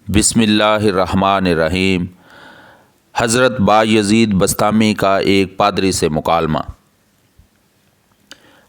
بسم اللہ الرحمن الرحیم۔ حضرت بایزید بسطامی کا ایک پادری سے مکالمہ۔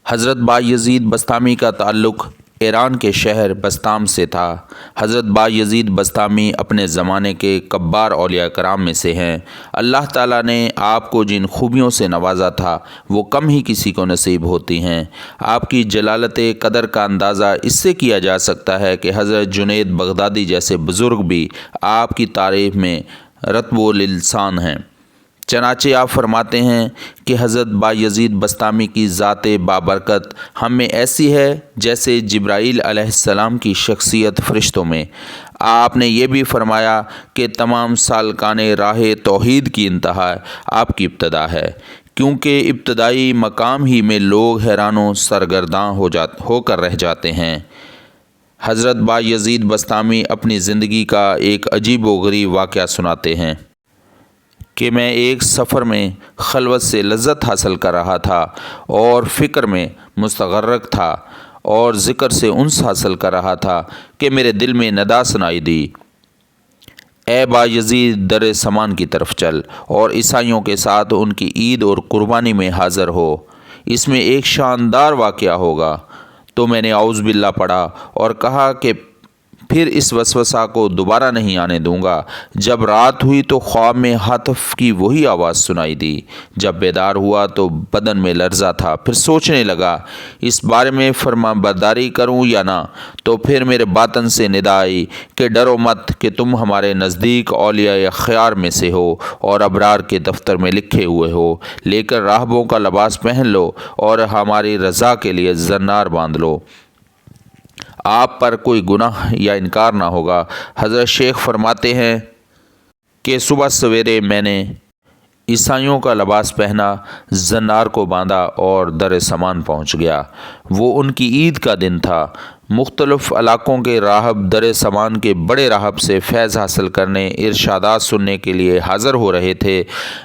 حضرت بایزید بسطامی کا تعلق ایران کے شہر بسطام سے تھا۔ حضرت بایزید بسطامی اپنے زمانے کے کبار اولیاء کرام میں سے ہیں۔ اللہ تعالیٰ نے آپ کو جن خوبیوں سے نوازا تھا وہ کم ہی کسی کو نصیب ہوتی ہیں۔ آپ کی جلالت قدر کا اندازہ اس سے کیا جا سکتا ہے کہ حضرت جنید بغدادی جیسے بزرگ بھی آپ کی تعریف میں رطب السان ہیں۔ چنانچہ آپ فرماتے ہیں کہ حضرت بایزید بسطامی کی ذات بابرکت ہم میں ایسی ہے جیسے جبرائیل علیہ السلام کی شخصیت فرشتوں میں۔ آپ نے یہ بھی فرمایا کہ تمام سالکان راہ توحید کی انتہا آپ کی ابتدا ہے، کیونکہ ابتدائی مقام ہی میں لوگ حیران و سرگرداں ہو کر رہ جاتے ہیں۔ حضرت بایزید بسطامی اپنی زندگی کا ایک عجیب و غریب واقعہ سناتے ہیں کہ میں ایک سفر میں خلوت سے لذت حاصل کر رہا تھا اور فکر میں مستغرق تھا اور ذکر سے انس حاصل کر رہا تھا کہ میرے دل میں ندا سنائی دی، اے بایزید در سمان کی طرف چل اور عیسائیوں کے ساتھ ان کی عید اور قربانی میں حاضر ہو، اس میں ایک شاندار واقعہ ہوگا۔ تو میں نے اعوذ باللہ پڑھا اور کہا کہ پھر اس وسوسہ کو دوبارہ نہیں آنے دوں گا۔ جب رات ہوئی تو خواب میں ہاتف کی وہی آواز سنائی دی۔ جب بیدار ہوا تو بدن میں لرزہ تھا۔ پھر سوچنے لگا اس بارے میں فرما برداری کروں یا نہ، تو پھر میرے باطن سے ندا آئی کہ ڈرو مت کہ تم ہمارے نزدیک اولیاء خیار میں سے ہو اور ابرار کے دفتر میں لکھے ہوئے ہو، لیکن راہبوں کا لباس پہن لو اور ہماری رضا کے لیے زنار باندھ لو، آپ پر کوئی گناہ یا انکار نہ ہوگا۔ حضرت شیخ فرماتے ہیں کہ صبح سویرے میں نے عیسائیوں کا لباس پہنا، زنار کو باندھا اور در سمان پہنچ گیا۔ وہ ان کی عید کا دن تھا۔ مختلف علاقوں کے راہب در سمان کے بڑے راہب سے فیض حاصل کرنے، ارشادات سننے کے لیے حاضر ہو رہے تھے۔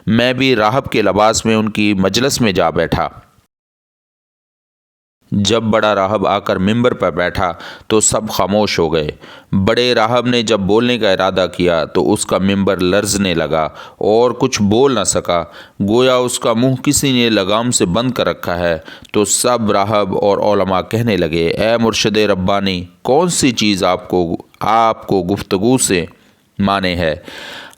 میں بھی راہب کے لباس میں ان کی مجلس میں جا بیٹھا۔ جب بڑا راہب آ کر ممبر پر بیٹھا تو سب خاموش ہو گئے۔ بڑے راہب نے جب بولنے کا ارادہ کیا تو اس کا ممبر لرزنے لگا اور کچھ بول نہ سکا، گویا اس کا منہ کسی نے لگام سے بند کر رکھا ہے۔ تو سب راہب اور علماء کہنے لگے، اے مرشد ربانی، کون سی چیز آپ کو گفتگو سے مانے ہے؟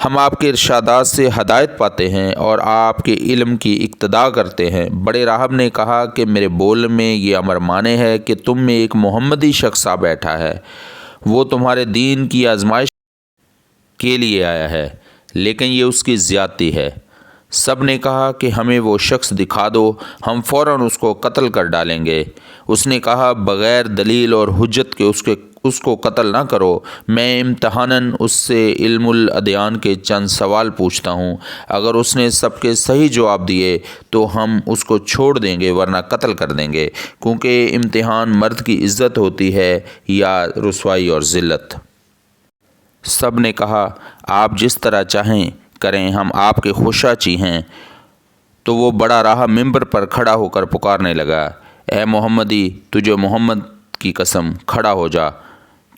ہم آپ کے ارشادات سے ہدایت پاتے ہیں اور آپ کے علم کی اقتداء کرتے ہیں۔ بڑے راہب نے کہا کہ میرے بول میں یہ امر مانے ہے کہ تم میں ایک محمدی شخص آ بیٹھا ہے، وہ تمہارے دین کی آزمائش کے لیے آیا ہے، لیکن یہ اس کی زیادتی ہے۔ سب نے کہا کہ ہمیں وہ شخص دکھا دو، ہم فوراً اس کو قتل کر ڈالیں گے۔ اس نے کہا، بغیر دلیل اور حجت کے اس کو قتل نہ کرو، میں امتحاناً اس سے علم الادیان کے چند سوال پوچھتا ہوں، اگر اس نے سب کے صحیح جواب دیے تو ہم اس کو چھوڑ دیں گے ورنہ قتل کر دیں گے، کیونکہ امتحان مرد کی عزت ہوتی ہے یا رسوائی اور ذلت۔ سب نے کہا، آپ جس طرح چاہیں کریں، ہم آپ کے خوشاچی ہیں۔ تو وہ بڑا راہب ممبر پر کھڑا ہو کر پکارنے لگا، اے محمدی، تجھے محمد کی قسم کھڑا ہو جا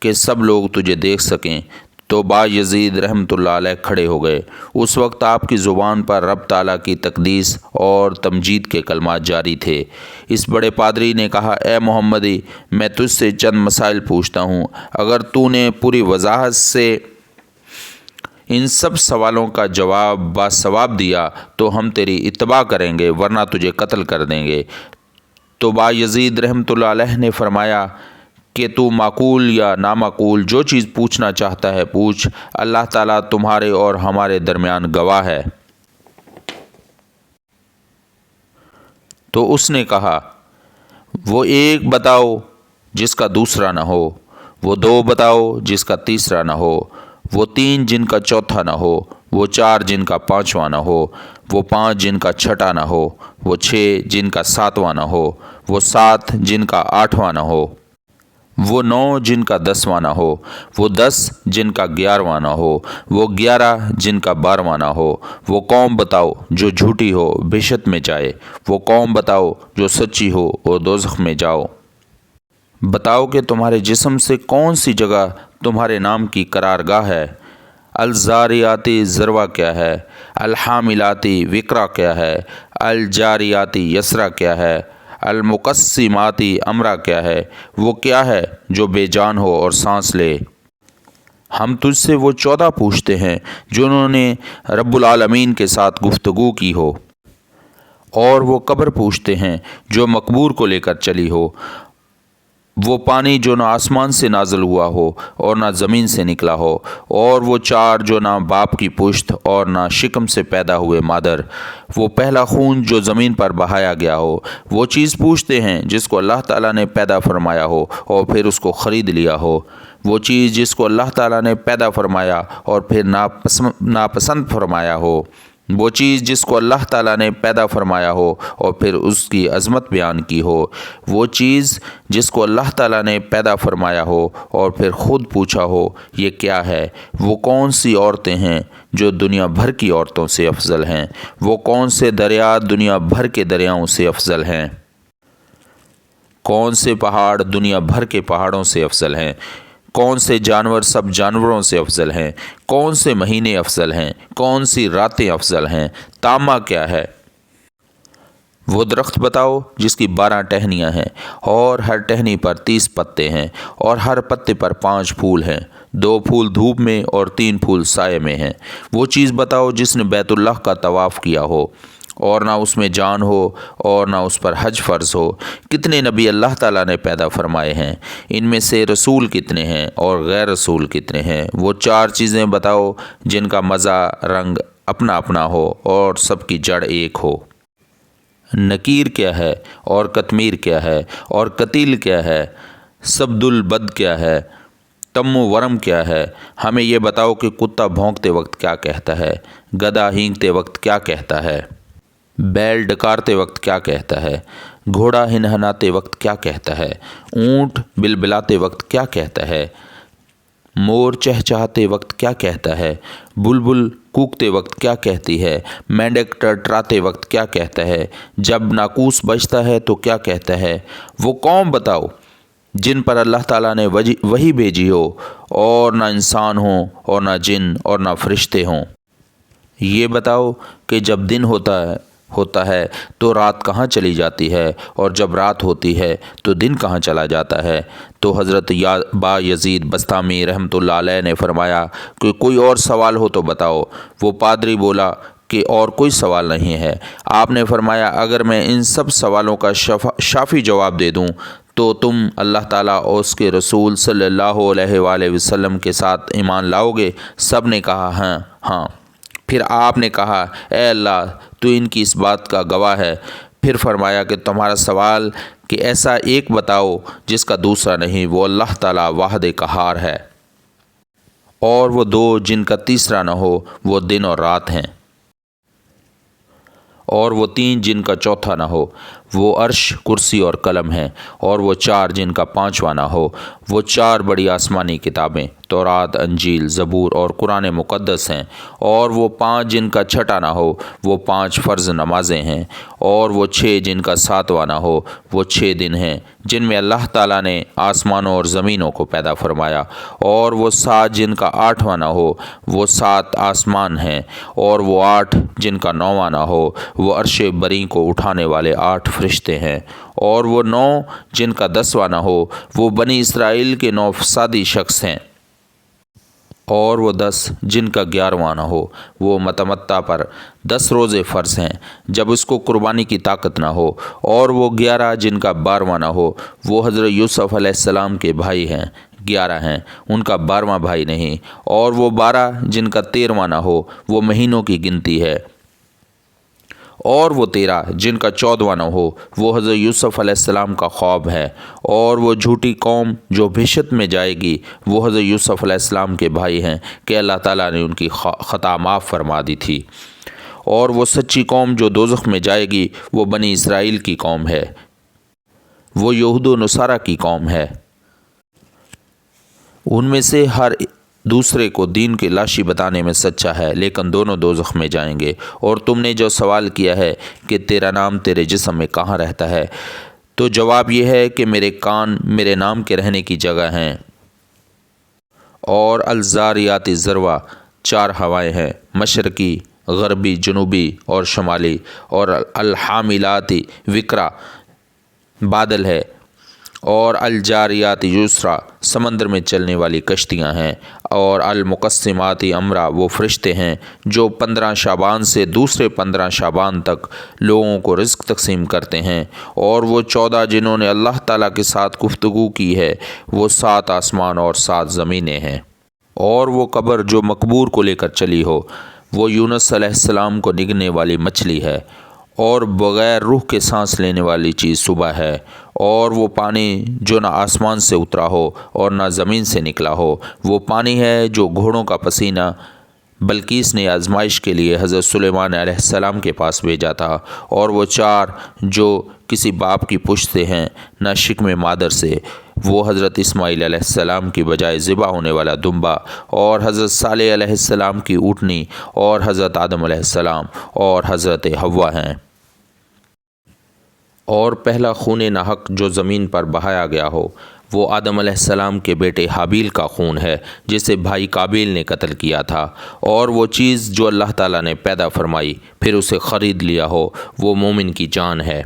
کہ سب لوگ تجھے دیکھ سکیں۔ تو بایزید رحمۃ اللہ علیہ کھڑے ہو گئے۔ اس وقت آپ کی زبان پر رب تعالیٰ کی تقدیس اور تمجید کے کلمات جاری تھے۔ اس بڑے پادری نے کہا، اے محمدی، میں تجھ سے چند مسائل پوچھتا ہوں، اگر تو نے پوری وضاحت سے ان سب سوالوں کا جواب باثواب دیا تو ہم تیری اتباع کریں گے ورنہ تجھے قتل کر دیں گے۔ تو بایزید رحمۃ اللہ علیہ نے فرمایا کہ تو معقول یا نامعقول جو چیز پوچھنا چاہتا ہے پوچھ، اللہ تعالیٰ تمہارے اور ہمارے درمیان گواہ ہے۔ تو اس نے کہا، وہ ایک بتاؤ جس کا دوسرا نہ ہو، وہ دو بتاؤ جس کا تیسرا نہ ہو، وہ تین جن کا چوتھا نہ ہو، وہ چار جن کا پانچواں نہ ہو، وہ پانچ جن کا چھٹا نہ ہو، وہ چھ جن کا ساتواں نہ ہو، وہ سات جن کا آٹھواں نہ ہو، وہ نو جن کا دسواں نہ ہو، وہ 10 جن کا 11واں نہ ہو، وہ 11 جن کا 12واں نہ ہو۔ وہ قوم بتاؤ جو جھوٹی ہو بہشت میں جائے، وہ قوم بتاؤ جو سچی ہو اور دوزخ میں جاؤ۔ بتاؤ کہ تمہارے جسم سے کون سی جگہ تمہارے نام کی قرارگاہ ہے۔ الزاریاتی ذروا کیا ہے؟ الحاملاتی وقرا کیا ہے؟ الجاریاتی یسرا کیا ہے؟ المقسماتی امرا کیا ہے؟ وہ کیا ہے جو بے جان ہو اور سانس لے؟ ہم تجھ سے وہ 14 پوچھتے ہیں جنہوں نے رب العالمین کے ساتھ گفتگو کی ہو، اور وہ قبر پوچھتے ہیں جو مقبور کو لے کر چلی ہو، وہ پانی جو نہ آسمان سے نازل ہوا ہو اور نہ زمین سے نکلا ہو، اور وہ 4 جو نہ باپ کی پشت اور نہ شکم سے پیدا ہوئے مادر، وہ پہلا خون جو زمین پر بہایا گیا ہو۔ وہ چیز پوچھتے ہیں جس کو اللہ تعالیٰ نے پیدا فرمایا ہو اور پھر اس کو خرید لیا ہو۔ وہ چیز جس کو اللہ تعالیٰ نے پیدا فرمایا اور پھر ناپسند فرمایا ہو۔ وہ چیز جس کو اللہ تعالیٰ نے پیدا فرمایا ہو اور پھر اس کی عظمت بیان کی ہو۔ وہ چیز جس کو اللہ تعالیٰ نے پیدا فرمایا ہو اور پھر خود پوچھا ہو یہ کیا ہے۔ وہ کون سی عورتیں ہیں جو دنیا بھر کی عورتوں سے افضل ہیں؟ وہ کون سے دریا دنیا بھر کے دریاؤں سے افضل ہیں؟ کون سے پہاڑ دنیا بھر کے پہاڑوں سے افضل ہیں؟ کون سے جانور سب جانوروں سے افضل ہیں؟ کون سے مہینے افضل ہیں؟ کون سی راتیں افضل ہیں؟ تامہ کیا ہے؟ وہ درخت بتاؤ جس کی 12 ٹہنیاں ہیں اور ہر ٹہنی پر 30 پتے ہیں اور ہر پتے پر 5 پھول ہیں، 2 پھول دھوپ میں اور 3 پھول سائے میں ہیں۔ وہ چیز بتاؤ جس نے بیت اللہ کا طواف کیا ہو اور نہ اس میں جان ہو اور نہ اس پر حج فرض ہو۔ کتنے نبی اللہ تعالیٰ نے پیدا فرمائے ہیں؟ ان میں سے رسول کتنے ہیں اور غیر رسول کتنے ہیں؟ وہ 4 چیزیں بتاؤ جن کا مزہ رنگ اپنا اپنا ہو اور سب کی جڑ ایک ہو۔ نکیر کیا ہے اور قطمیر کیا ہے اور قتیل کیا ہے؟ سبد البد کیا ہے؟ تم و ورم کیا ہے؟ ہمیں یہ بتاؤ کہ کتا بھونکتے وقت کیا کہتا ہے؟ گدھا ہینکتے وقت کیا کہتا ہے؟ بیل ڈکارتے وقت کیا کہتا ہے؟ گھوڑا ہنہناتے وقت کیا کہتا ہے؟ اونٹ بلبلاتے وقت کیا کہتا ہے؟ مور چہچہاتے وقت کیا کہتا ہے؟ بلبل کوکتے وقت کیا کہتی ہے؟ مینڈک ٹرٹراتے وقت کیا کہتا ہے؟ جب ناقوس بجتا ہے تو کیا کہتا ہے؟ وہ قوم بتاؤ جن پر اللہ تعالیٰ نے وحی بھیجی ہو اور نہ انسان ہوں اور نہ جن اور نہ فرشتے ہوں۔ یہ بتاؤ کہ جب دن ہوتا ہے تو رات کہاں چلی جاتی ہے، اور جب رات ہوتی ہے تو دن کہاں چلا جاتا ہے؟ تو حضرت با یزید بسطامی رحمۃ اللہ علیہ نے فرمایا کہ کوئی اور سوال ہو تو بتاؤ۔ وہ پادری بولا کہ اور کوئی سوال نہیں ہے۔ آپ نے فرمایا اگر میں ان سب سوالوں کا شافی جواب دے دوں تو تم اللہ تعالیٰ اور اس کے رسول صلی اللہ علیہ وآلہ وسلم کے ساتھ ایمان لاؤ گے؟ سب نے کہا ہاں ہاں۔ پھر آپ نے کہا اے اللہ تو ان کی اس بات کا گواہ ہے۔ پھر فرمایا کہ تمہارا سوال کہ ایسا ایک بتاؤ جس کا دوسرا نہیں، وہ اللہ تعالیٰ واحد قہار ہے، اور وہ 2 جن کا تیسرا نہ ہو، وہ دن اور رات ہیں، اور وہ 3 جن کا چوتھا نہ ہو، وہ عرش کرسی اور قلم ہیں، اور وہ 4 جن کا 5واں نہ ہو، وہ 4 بڑی آسمانی کتابیں تورات، انجیل، زبور اور قرآن مقدس ہیں، اور وہ 5 جن کا 6واں نہ ہو، وہ 5 فرض نمازیں ہیں، اور وہ 6 جن کا 7واں نہ ہو، وہ 6 دن ہیں جن میں اللہ تعالیٰ نے آسمانوں اور زمینوں کو پیدا فرمایا، اور وہ 7 جن کا 8واں نہ ہو، وہ 7 آسمان ہیں، اور وہ 8 جن کا 9واں نہ ہو، وہ عرش بری کو اٹھانے والے 8 فرشتے ہیں، اور وہ 9 جن کا 10واں نہ ہو، وہ بنی اسرائیل کے 9 فسادی شخص ہیں، اور وہ 10 جن کا 11واں نہ ہو، وہ متمتع پر 10 روزے فرض ہیں جب اس کو قربانی کی طاقت نہ ہو، اور وہ 11 جن کا 12واں نہ ہو، وہ حضرت یوسف علیہ السلام کے بھائی ہیں، 11 ہیں، ان کا 12واں بھائی نہیں، اور وہ 12 جن کا 13واں نہ ہو، وہ مہینوں کی گنتی ہے، اور وہ 13 جن کا 14واں نہ ہو، وہ حضرت یوسف علیہ السلام کا خواب ہے، اور وہ جھوٹی قوم جو بہشت میں جائے گی وہ حضرت یوسف علیہ السلام کے بھائی ہیں کہ اللہ تعالیٰ نے ان کی خطا معاف فرما دی تھی، اور وہ سچی قوم جو دوزخ میں جائے گی وہ بنی اسرائیل کی قوم ہے، وہ یہود و نصارہ کی قوم ہے۔ ان میں سے ہر دوسرے کو دین کی لاشی بتانے میں سچا ہے، لیکن دونوں دوزخ میں جائیں گے۔ اور تم نے جو سوال کیا ہے کہ تیرا نام تیرے جسم میں کہاں رہتا ہے، تو جواب یہ ہے کہ میرے کان میرے نام کے رہنے کی جگہ ہیں، اور الزاریات ذروا 4 ہوائیں ہیں، مشرقی، غربی، جنوبی اور شمالی، اور الحاملات وقرا بادل ہے، اور الجاریات یسرا سمندر میں چلنے والی کشتیاں ہیں، اور المقسمات امرا وہ فرشتے ہیں جو 15 شعبان سے دوسرے 15 شعبان تک لوگوں کو رزق تقسیم کرتے ہیں، اور وہ 14 جنہوں نے اللہ تعالیٰ کے ساتھ گفتگو کی ہے، وہ 7 آسمان اور 7 زمینیں ہیں، اور وہ قبر جو مقبور کو لے کر چلی ہو، وہ یونس علیہ السلام کو نگلنے والی مچھلی ہے، اور بغیر روح کے سانس لینے والی چیز صبح ہے، اور وہ پانی جو نہ آسمان سے اترا ہو اور نہ زمین سے نکلا ہو، وہ پانی ہے جو گھوڑوں کا پسینہ بلقیس نے آزمائش کے لیے حضرت سلیمان علیہ السلام کے پاس بھیجا تھا، اور وہ 4 جو کسی باپ کی پشت سے ہیں نہ شکم مادر سے، وہ حضرت اسماعیل علیہ السلام کی بجائے ذبح ہونے والا دمبا، اور حضرت صالح علیہ السلام کی اونٹنی، اور حضرت آدم علیہ السلام اور حضرت حوا ہیں۔ اور پہلا خون ناحق جو زمین پر بہایا گیا ہو، وہ آدم علیہ السلام کے بیٹے حابیل کا خون ہے جسے بھائی قابیل نے قتل کیا تھا، اور وہ چیز جو اللہ تعالیٰ نے پیدا فرمائی پھر اسے خرید لیا ہو، وہ مومن کی جان ہے،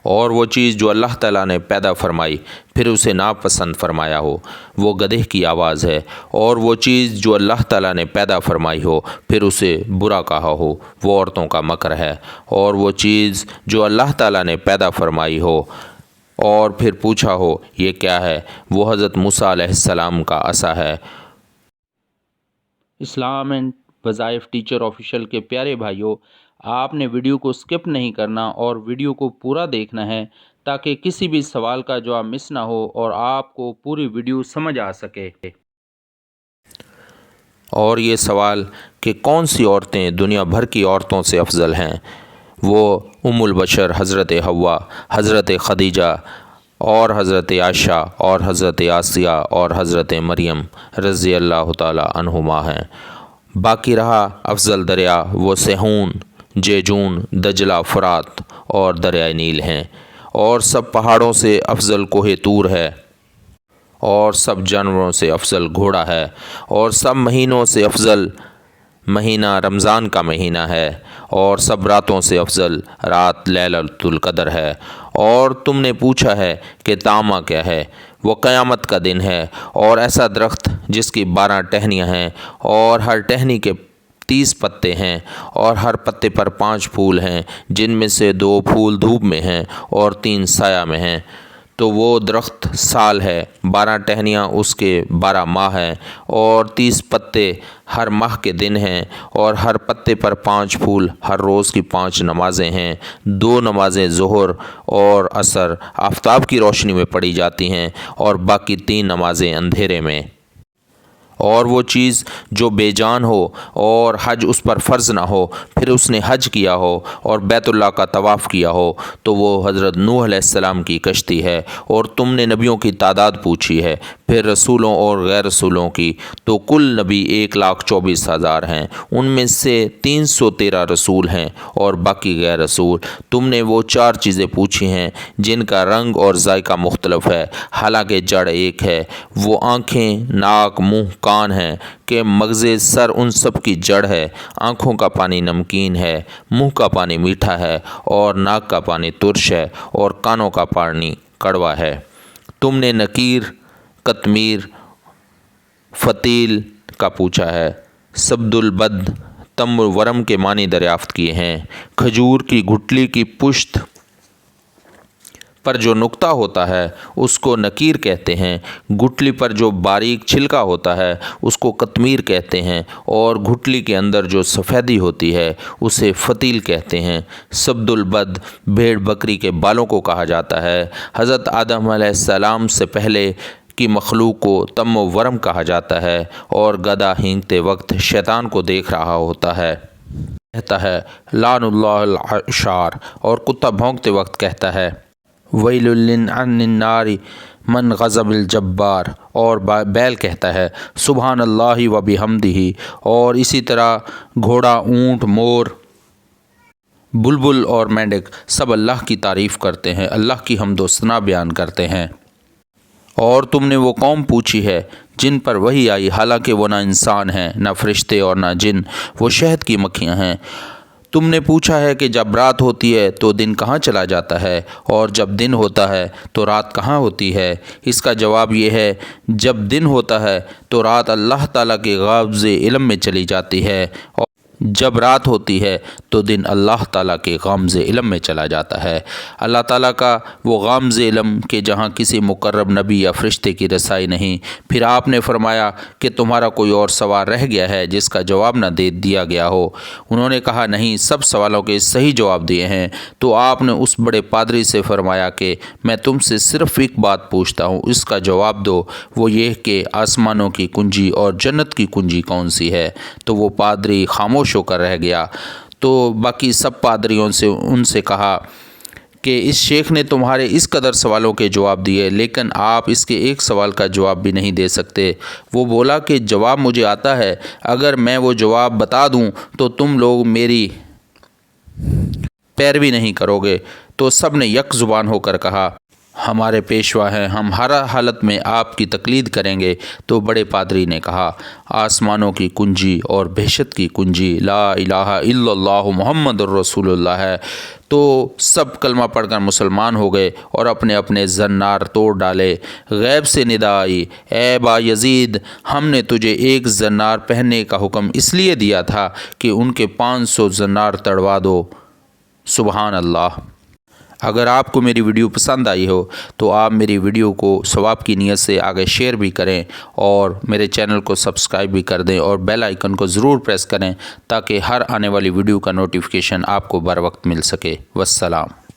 اور وہ چیز جو اللہ تعالیٰ نے پیدا فرمائی پھر اسے ناپسند فرمایا ہو، وہ گدھے کی آواز ہے، اور وہ چیز جو اللہ تعالیٰ نے پیدا فرمائی ہو پھر اسے برا کہا ہو، وہ عورتوں کا مکر ہے، اور وہ چیز جو اللہ تعالیٰ نے پیدا فرمائی ہو اور پھر پوچھا ہو یہ کیا ہے، وہ حضرت موسیٰ علیہ السلام کا عصا ہے۔ اسلام اینڈ وظائف ٹیچر آفیشیل کے پیارے بھائیوں، آپ نے ویڈیو کو سکپ نہیں کرنا اور ویڈیو کو پورا دیکھنا ہے تاکہ کسی بھی سوال کا جواب مس نہ ہو اور آپ کو پوری ویڈیو سمجھ آ سکے۔ اور یہ سوال کہ کون سی عورتیں دنیا بھر کی عورتوں سے افضل ہیں، وہ البشر حضرت حوا، حضرت خدیجہ اور حضرت عائشہ اور حضرت آسیہ اور حضرت مریم رضی اللہ تعالی عنہما ہیں۔ باقی رہا افضل دریا، وہ سیہون، جیجون، دجلہ، فرات اور دریائے نیل ہیں، اور سب پہاڑوں سے افضل کوہ طور ہے، اور سب جانوروں سے افضل گھوڑا ہے، اور سب مہینوں سے افضل مہینہ رمضان کا مہینہ ہے، اور سب راتوں سے افضل رات لیلۃ القدر ہے۔ اور تم نے پوچھا ہے کہ طامہ کیا ہے، وہ قیامت کا دن ہے، اور ایسا درخت جس کی 12 ٹہنیاں ہیں، اور ہر ٹہنی کے 30 پتے ہیں، اور ہر پتے پر 5 پھول ہیں، جن میں سے 2 پھول دھوپ میں ہیں اور 3 سایہ میں ہیں۔ تو وہ درخت سال ہے، 12 ٹہنیاں اس کے 12 ماہ ہیں، اور 30 پتے ہر ماہ کے دن ہیں، اور ہر پتے پر 5 پھول ہر روز کی 5 نمازیں ہیں، 2 نمازیں ظہر اور عصر آفتاب کی روشنی میں پڑھی جاتی ہیں، اور باقی 3 نمازیں اندھیرے میں۔ اور وہ چیز جو بے جان ہو اور حج اس پر فرض نہ ہو، پھر اس نے حج کیا ہو اور بیت اللہ کا طواف کیا ہو، تو وہ حضرت نوح علیہ السلام کی کشتی ہے۔ اور تم نے نبیوں کی تعداد پوچھی ہے، پھر رسولوں اور غیر رسولوں کی، تو کل نبی 1,24,000 ہیں، ان میں سے 313 رسول ہیں اور باقی غیر رسول۔ تم نے وہ 4 چیزیں پوچھی ہیں جن کا رنگ اور ذائقہ مختلف ہے، حالانکہ جڑ ایک ہے۔ وہ آنکھیں، ناک، منہ، کان ہیں کہ مغز سر ان سب کی جڑ ہے۔ آنکھوں کا پانی نمکین ہے، منہ کا پانی میٹھا ہے، اور ناک کا پانی ترش ہے، اور کانوں کا پانی کڑوا ہے۔ تم نے نکیر، قطمیر، فتیل کا پوچھا ہے، سبد البد، تمر ورم کے معنی دریافت کیے ہیں۔ کھجور کی گٹلی کی پشت پر جو نقطہ ہوتا ہے اس کو نکیر کہتے ہیں، گٹلی پر جو باریک چھلکا ہوتا ہے اس کو قطمیر کہتے ہیں، اور گٹلی کے اندر جو سفیدی ہوتی ہے اسے فتیل کہتے ہیں۔ سبد البد بھیڑ بکری کے بالوں کو کہا جاتا ہے۔ حضرت آدم علیہ السلام سے پہلے کی مخلوق کو تم و ورم کہا جاتا ہے، اور گدھا ہینگتے وقت شیطان کو دیکھ رہا ہوتا ہے کہتا ہے لعن اللہ العشار، اور کتا بھونکتے وقت کہتا ہے ویل عن النار من غضب الجبار، اور بیل کہتا ہے سبحان اللہ و بحمدہ، اور اسی طرح گھوڑا، اونٹ، مور، بلبل اور مینڈک سب اللہ کی تعریف کرتے ہیں، اللہ کی حمد و ثنا بیان کرتے ہیں۔ اور تم نے وہ قوم پوچھی ہے جن پر وحی آئی، حالانکہ وہ نہ انسان ہیں نہ فرشتے اور نہ جن، وہ شہد کی مکھیاں ہیں۔ تم نے پوچھا ہے کہ جب رات ہوتی ہے تو دن کہاں چلا جاتا ہے، اور جب دن ہوتا ہے تو رات کہاں ہوتی ہے؟ اس کا جواب یہ ہے، جب دن ہوتا ہے تو رات اللہ تعالیٰ کے قابض علم میں چلی جاتی ہے، اور جب رات ہوتی ہے تو دن اللہ تعالیٰ کے غامض علم میں چلا جاتا ہے۔ اللہ تعالیٰ کا وہ غامض علم کہ جہاں کسی مقرب نبی یا فرشتے کی رسائی نہیں۔ پھر آپ نے فرمایا کہ تمہارا کوئی اور سوال رہ گیا ہے جس کا جواب نہ دے دیا گیا ہو؟ انہوں نے کہا نہیں، سب سوالوں کے صحیح جواب دیے ہیں۔ تو آپ نے اس بڑے پادری سے فرمایا کہ میں تم سے صرف ایک بات پوچھتا ہوں، اس کا جواب دو، وہ یہ کہ آسمانوں کی کنجی اور جنت کی کنجی کون سی ہے؟ تو وہ پادری خاموش ہو کر رہ گیا۔ تو باقی سب پادریوں سے ان سے کہا کہ اس شیخ نے تمہارے اس قدر سوالوں کے جواب دیے، لیکن آپ اس کے ایک سوال کا جواب بھی نہیں دے سکتے۔ وہ بولا کہ جواب مجھے آتا ہے، اگر میں وہ جواب بتا دوں تو تم لوگ میری پیروی نہیں کرو گے۔ تو سب نے یک زبان ہو کر کہا ہمارے پیشوا ہیں، ہم ہر حالت میں آپ کی تقلید کریں گے۔ تو بڑے پادری نے کہا آسمانوں کی کنجی اور بہشت کی کنجی لا الہ الا اللہ محمد الرسول اللہ ہے۔ تو سب کلمہ پڑھ کر مسلمان ہو گئے اور اپنے اپنے زنار توڑ ڈالے۔ غیب سے ندا آئی، اے با یزید، ہم نے تجھے ایک زنار پہننے کا حکم اس لیے دیا تھا کہ ان کے 500 زنار تڑوا دو۔ سبحان اللہ۔ اگر آپ کو میری ویڈیو پسند آئی ہو تو آپ میری ویڈیو کو ثواب کی نیت سے آگے شیئر بھی کریں، اور میرے چینل کو سبسکرائب بھی کر دیں، اور بیل آئیکن کو ضرور پریس کریں تاکہ ہر آنے والی ویڈیو کا نوٹیفیکیشن آپ کو بر وقت مل سکے۔ والسلام۔